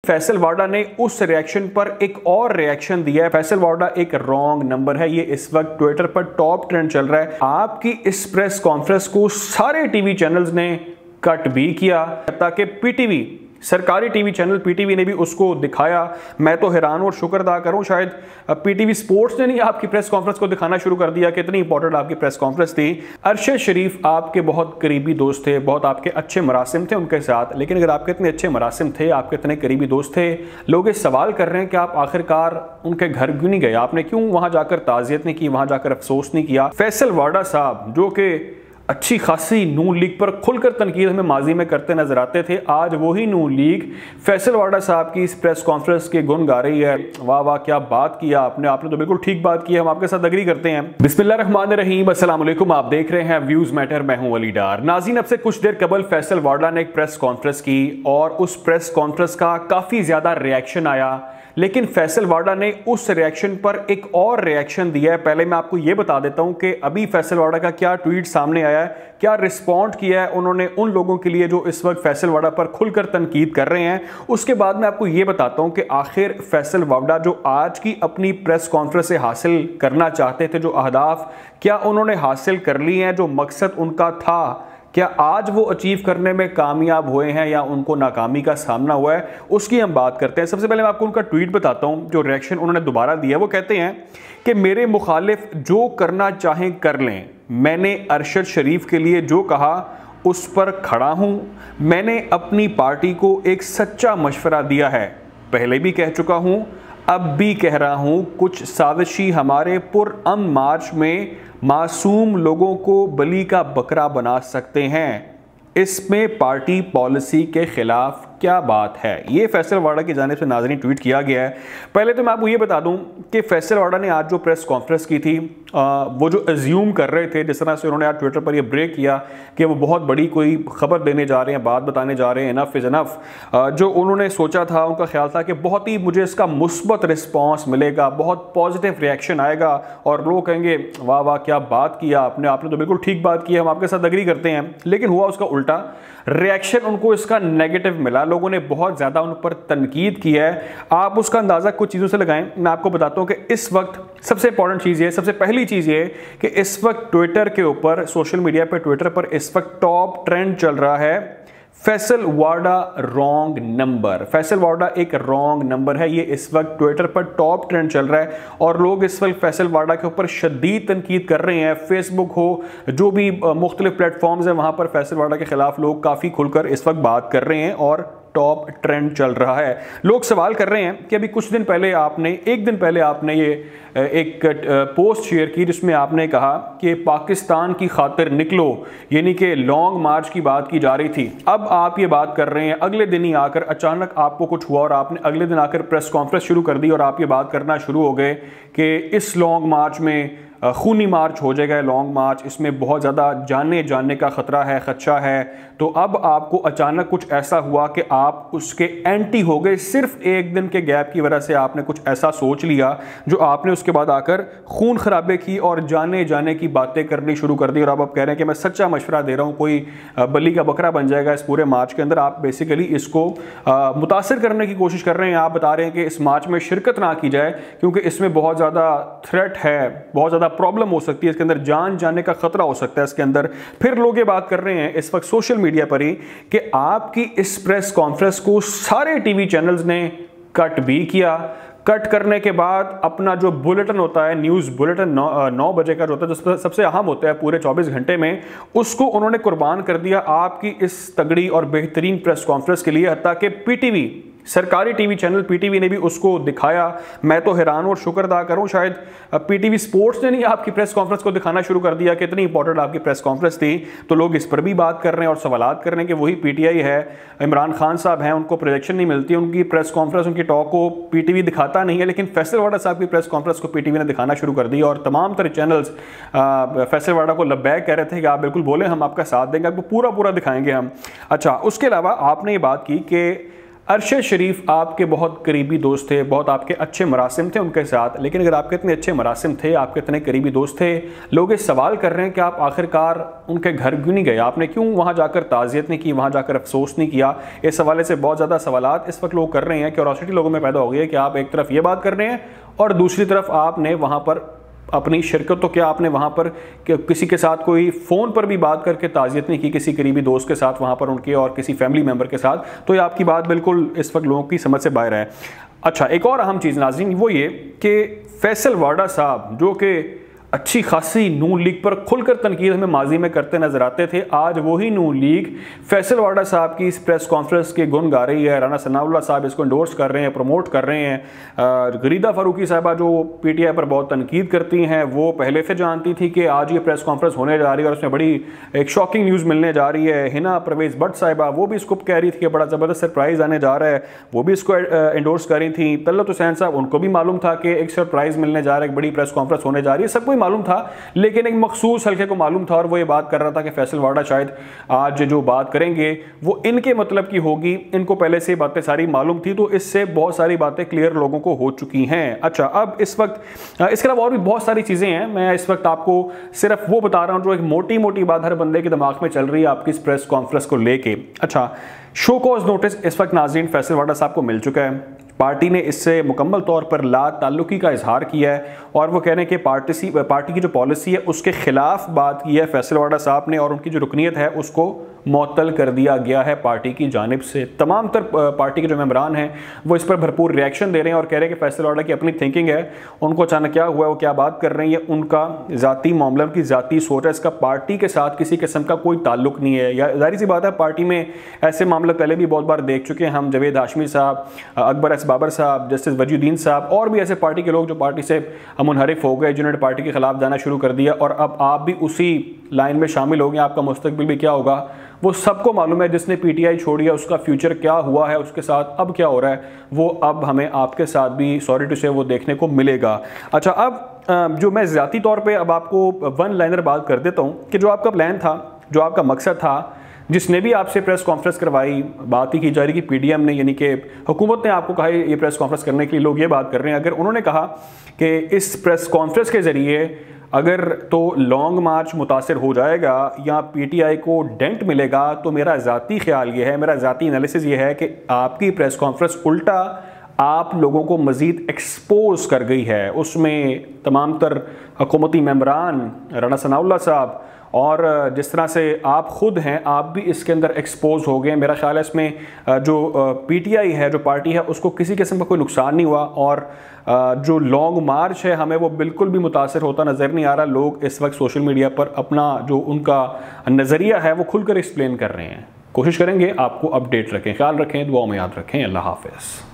फैसल वाडा ने उस रिएक्शन पर एक और रिएक्शन दिया है। फैसल वाडा एक रॉन्ग नंबर है, ये इस वक्त ट्विटर पर टॉप ट्रेंड चल रहा है। आपकी इस प्रेस कॉन्फ्रेंस को सारे टीवी चैनल्स ने कट भी किया, ताकि पीटीवी, सरकारी टीवी चैनल पीटीवी ने भी उसको दिखाया। मैं तो हैरान और शुक्र अदा करूं, शायद पीटीवी स्पोर्ट्स ने नहीं आपकी प्रेस कॉन्फ्रेंस को दिखाना शुरू कर दिया। कितनी इंपॉर्टेंट आपकी प्रेस कॉन्फ्रेंस थी। अरशद शरीफ आपके बहुत करीबी दोस्त थे, बहुत आपके अच्छे मरासिम थे उनके साथ, लेकिन अगर आपके इतने अच्छे मरासिम थे, आपके इतने करीबी दोस्त थे, लोग ये सवाल कर रहे हैं कि आप आखिरकार उनके घर क्यों नहीं गए, आपने क्यों वहां जाकर ताज़ियत नहीं की, वहां जाकर अफसोस नहीं किया। फैसल वाडा साहब जो कि अच्छी खासी नून लीग पर खुलकर तनकीद हमें माजी में करते नजर आते थे, आज वही नून लीग फैसल वाडा साहब की इस प्रेस कॉन्फ्रेंस के गुण गा रही है। वाह वाह क्या बात किया आपने, आपने तो बिल्कुल ठीक बात की है, हम आपके साथ अग्री करते हैं। बिस्मिल्लाहिर्रहमानिर्रहीम, अस्सलाम वालेकुम, आप देख रहे हैं व्यूज मैटर, मैं हूं अली डार। नाज़रीन, अब से कुछ देर कबल फैसल वाडा ने एक प्रेस कॉन्फ्रेंस की और उस प्रेस कॉन्फ्रेंस का काफी ज्यादा रिएक्शन आया, लेकिन फैसल वाडा ने उस रिएक्शन पर एक और रिएक्शन दिया है। पहले मैं आपको यह बता देता हूं कि अभी फैसल वाडा का क्या ट्वीट सामने आया है, क्या रिस्पॉन्ड किया है उन्होंने उन लोगों के लिए जो इस वक्त फैसल वाडा पर खुलकर तनकीद कर रहे हैं। उसके बाद मैं आपको यह बताता हूं कि आखिर फैसल वाडा जो आज की अपनी प्रेस कॉन्फ्रेंस से हासिल करना चाहते थे, जो अहदाफ, क्या उन्होंने हासिल कर लिए हैं, जो मकसद उनका था, क्या आज वो अचीव करने में कामयाब हुए हैं या उनको नाकामी का सामना हुआ है, उसकी हम बात करते हैं। सबसे पहले मैं आपको उनका ट्वीट बताता हूं, जो रिएक्शन उन्होंने दोबारा दिया। वो कहते हैं कि मेरे मुखालिफ जो करना चाहें कर लें, मैंने अरशद शरीफ के लिए जो कहा उस पर खड़ा हूं, मैंने अपनी पार्टी को एक सच्चा मशवरा दिया है, पहले भी कह चुका हूं, अब भी कह रहा हूं, कुछ साजिशी हमारे पुरअमन मार्च में मासूम लोगों को बलि का बकरा बना सकते हैं, इसमें पार्टी पॉलिसी के खिलाफ क्या बात है। ये फैसल वाडा की जानिब से नाज़रीन ट्वीट किया गया है। पहले तो मैं आपको ये बता दूं कि फैसल वाडा ने आज जो प्रेस कॉन्फ्रेंस की थी, वो जो एज्यूम कर रहे थे, जिस तरह से उन्होंने आज ट्विटर पर ये ब्रेक किया कि वो बहुत बड़ी कोई खबर देने जा रहे हैं, बात बताने जा रहे हैं, इनफ इज़ इनफ, जो उन्होंने सोचा था, उनका ख्याल था कि बहुत ही मुझे इसका मुस्बत रिस्पॉन्स मिलेगा, बहुत पॉजिटिव रिएक्शन आएगा और लोग कहेंगे वाह वाह क्या बात किया आपने, आपने तो बिल्कुल ठीक बात की है, हम आपके साथ अग्री करते हैं। लेकिन हुआ उसका उल्टा, रिएक्शन उनको इसका नेगेटिव मिला, लोगों ने बहुत ज्यादा उन पर तनकीद की है। आप उसका अंदाजा कुछ चीजों से लगाएं। मैं आपको बताता हूं कि इस वक्त सबसे इंपॉर्टेंट चीज ये, सबसे पहली चीज ये कि इस वक्त ट्विटर के ऊपर, सोशल मीडिया पे, ट्विटर पर इस वक्त टॉप ट्रेंड चल रहा है फैसल वाडा रॉन्ग नंबर। फैसल वाडा एक रॉन्ग नंबर है, ये इस वक्त ट्विटर पर टॉप ट्रेंड चल रहा है और लोग इस वक्त फैसल वाडा के ऊपर शदीद तनकीद कर रहे हैं। फेसबुक हो, जो भी मुख्तलिफ प्लेटफॉर्म्स हैं, वहां पर फैसल वाडा के खिलाफ लोग काफी खुलकर इस वक्त बात कर रहे हैं और टॉप ट्रेंड चल रहा है। लोग सवाल कर रहे हैं कि अभी कुछ दिन पहले आपने, एक दिन पहले आपने ये एक पोस्ट शेयर की जिसमें आपने कहा कि पाकिस्तान की खातिर निकलो, यानी कि लॉन्ग मार्च की बात की जा रही थी। अब आप ये बात कर रहे हैं, अगले दिन ही आकर अचानक आपको कुछ हुआ और आपने अगले दिन आकर प्रेस कॉन्फ्रेंस शुरू कर दी और आप ये बात करना शुरू हो गए कि इस लॉन्ग मार्च में खूनी मार्च हो जाएगा, लॉन्ग मार्च, इसमें बहुत ज़्यादा जाने का ख़तरा है, खदशा है। तो अब आपको अचानक कुछ ऐसा हुआ कि आप उसके एंटी हो गए, सिर्फ एक दिन के गैप की वजह से आपने कुछ ऐसा सोच लिया जो आपने उसके बाद आकर खून खराबे की और जाने की बातें करनी शुरू कर दी और अब आप कह रहे हैं कि मैं सच्चा मशवरा दे रहा हूँ, कोई बलि का बकरा बन जाएगा इस पूरे मार्च के अंदर। आप बेसिकली इसको मुतासिर करने की कोशिश कर रहे हैं। आप बता रहे हैं कि इस मार्च में शिरकत ना की जाए क्योंकि इसमें बहुत ज़्यादा थ्रेट है, बहुत ज़्यादा प्रॉब्लम हो सकती है, इसके अंदर जाने का खतरा हो सकता है इसके अंदर। फिर लोग ये बात कर रहे हैं इस वक्त सोशल मीडिया पर ही कि आपकी इस प्रेस कॉन्फ्रेंस को सारे टीवी चैनल्स ने कट भी किया। कट करने के बाद अपना जो बुलेटिन होता है, न्यूज़ बुलेटिन 9 बजे का जो होता है, जो सबसे अहम होता है पूरे 24 घंटे में, उसको उन्होंने कुर्बान कर दिया आपकी इस तगड़ी और बेहतरीन प्रेस कॉन्फ्रेंस के लिए। हत्ता कि पीटीवी, सरकारी टीवी चैनल पीटीवी ने भी उसको दिखाया। मैं तो हैरान और शुक्र अदा करूं, शायद पीटीवी स्पोर्ट्स ने नहीं आपकी प्रेस कॉन्फ्रेंस को दिखाना शुरू कर दिया। कितनी इंपॉर्टेंट आपकी प्रेस कॉन्फ्रेंस थी। तो लोग इस पर भी बात कर रहे हैं और सवालात कर रहे हैं कि वही पीटीआई है, इमरान खान साहब हैं, उनको प्रोजेक्शन नहीं मिलती, उनकी प्रेस कॉन्फ्रेंस, उनकी टॉक को पीटीवी दिखाता नहीं है, लेकिन फैसल वाडा साहब की प्रेस कॉन्फ्रेंस को पीटीवी ने दिखाना शुरू कर दी और तमाम तरह चैनल्स फैसल वाडा को लब्बैक कह रहे थे कि आप बिल्कुल बोले, हम आपका साथ देंगे, आपको पूरा दिखाएंगे हम। अच्छा, उसके अलावा आपने ये बात की कि अरशद शरीफ आपके बहुत करीबी दोस्त थे, बहुत आपके अच्छे मरासिम थे उनके साथ, लेकिन अगर आपके इतने अच्छे मरासिम थे, आपके इतने करीबी दोस्त थे, लोग इस सवाल कर रहे हैं कि आप आखिरकार उनके घर क्यों नहीं गए, आपने क्यों वहाँ जाकर ताज़ियत नहीं की, वहाँ जाकर अफसोस नहीं किया। इस हवाले से बहुत ज़्यादा सवालात इस वक्त लोग कर रहे हैं, क्यूरोसिटी लोगों में पैदा हो गई है कि आप एक तरफ ये बात कर रहे हैं और दूसरी तरफ आपने वहाँ पर अपनी शिरकत, तो क्या आपने वहाँ पर किसी के साथ कोई फ़ोन पर भी बात करके ताज़ियत नहीं की, किसी करीबी दोस्त के साथ वहाँ पर उनके और किसी फैमिली मेम्बर के साथ, तो ये आपकी बात बिल्कुल इस वक्त लोगों की समझ से बाहर है। अच्छा, एक और अहम चीज़ नाज़रीन वो ये कि फैसल वाडा साहब जो कि अच्छी खासी नून लीग पर खुलकर तनकीद हमें माजी में करते नजर आते थे, आज वही नून लीग फैसल वाडा साहब की इस प्रेस कॉन्फ्रेंस के गुण गा रही है। राना सनाउल्लाह साहब इसको इंडोर्स कर रहे हैं, प्रमोट कर रहे हैं। गरीदा फारूकी साहबा जो पीटीआई पर बहुत तनकीद करती हैं, वो पहले से जानती थी कि आज ये प्रेस कॉन्फ्रेंस होने जा रही है और उसमें बड़ी एक शॉकिंग न्यूज़ मिलने जा रही है। हिना परवेज़ भट्ट साहिबा वो भी इसको कह रही थी कि बड़ा ज़बरदस्त सरप्राइज़ आने जा रहा है, वो भी इसको इंडोर्स कर रही थी। तलत हुसैन साहब उनको भी मालूम था कि एक सरप्राइज़ मिलने जा रहा है, एक बड़ी प्रेस कॉन्फ्रेंस होने जा रही है, सबको मालूम था, लेकिन एक मखसूस हल्के को मालूम था और वो ये बात कर रहा था कि फैसल वाडा शायद आज जो बात करेंगे वो इनके मतलब की होगी। इनको पहले से बातें सारी मालूम थी, तो इससे बहुत सारी बातें क्लियर लोगों को हो चुकी हैं। अच्छा, अब इस वक्त इसके अलावा और भी बहुत सारी चीज़ें हैं, मैं इस वक्त आपको सिर्फ वो बता रहा हूँ जो एक मोटी मोटी बात हर बंदे के दिमाग में चल रही है आपकी इस प्रेस कॉन्फ्रेंस को लेके। अच्छा, शो कॉज नोटिस इस वक्त नाज़रीन फैसल वाडा साहब को मिल चुका है। पार्टी ने इससे मुकम्मल तौर पर ला ताल्लुकी का इजहार किया है और वो कह रहे हैं कि पार्टी की जो पॉलिसी है उसके खिलाफ बात की है फैसल वाडा साहब ने, और उनकी जो रुकनीत है उसको मुअत्तल कर दिया गया है पार्टी की जानिब से। तमाम तर पार्टी के जो मेंबरान हैं वो इस पर भरपूर रिएक्शन दे रहे हैं और कह रहे हैं कि फैसल वाडा की अपनी थिंकिंग है, उनको अचानक क्या हुआ, वो क्या बात कर रहे हैं, उनका ज़ाती मामला, उनकी ज़ाती सोच है, इसका पार्टी के साथ किसी किस्म का कोई ताल्लुक नहीं है। या जाहिर सी बात है, पार्टी में ऐसे मामले पहले भी बहुत बार देख चुके हैं हम, जावेद हाशमी साहब, अकबर एस बाबर साहब, जस्टिस वजीउद्दीन साहब और भी ऐसे पार्टी के लोग जो पार्टी से मुनहरिफ हो गए, जिन्होंने पार्टी के खिलाफ जाना शुरू कर दिया, और अब आप भी उसी लाइन में शामिल हो गए। आपका मुस्तकबिल भी क्या होगा वो सबको मालूम है। जिसने पीटीआई छोड़ी है उसका फ्यूचर क्या हुआ है, उसके साथ अब क्या हो रहा है, वो अब हमें आपके साथ भी सॉरी टू से वो देखने को मिलेगा। अच्छा, अब जो मैं ज़ाती तौर पे अब आपको वन लाइनर बात कर देता हूँ कि जो आपका प्लान था, जो आपका मकसद था, जिसने भी आपसे प्रेस कॉन्फ्रेंस करवाई, बात ही की जा रही कि पीडीएम ने, यानी कि हुकूमत ने आपको कहा ये प्रेस कॉन्फ्रेंस करने के लिए लोग ये बात कर रहे हैं। अगर उन्होंने कहा कि इस प्रेस कॉन्फ्रेंस के ज़रिए अगर तो लॉन्ग मार्च मुतासर हो जाएगा या पीटीआई को डेंट मिलेगा, तो मेरा ज़ाती ख्याल ये है, मेरा ज़ाती एनालिसिस ये है कि आपकी प्रेस कॉन्फ्रेंस उल्टा आप लोगों को मज़ीद एक्सपोज कर गई है। उसमें तमाम तर हुकूमती मेंबरान, राना सनाउल्लाह साहब और जिस तरह से आप ख़ुद हैं, आप भी इसके अंदर एक्सपोज हो गए। मेरा ख्याल है इसमें जो पीटीआई है, जो पार्टी है, उसको किसी किस्म का कोई नुकसान नहीं हुआ और जो लॉन्ग मार्च है हमें वो बिल्कुल भी मुतासर होता नज़र नहीं आ रहा। लोग इस वक्त सोशल मीडिया पर अपना जो उनका नज़रिया है वो खुलकर एक्सप्लेन कर रहे हैं। कोशिश करेंगे आपको अपडेट रखें, ख्याल रखें, दुआओं में याद रखें। अल्लाह हाफ़िज़।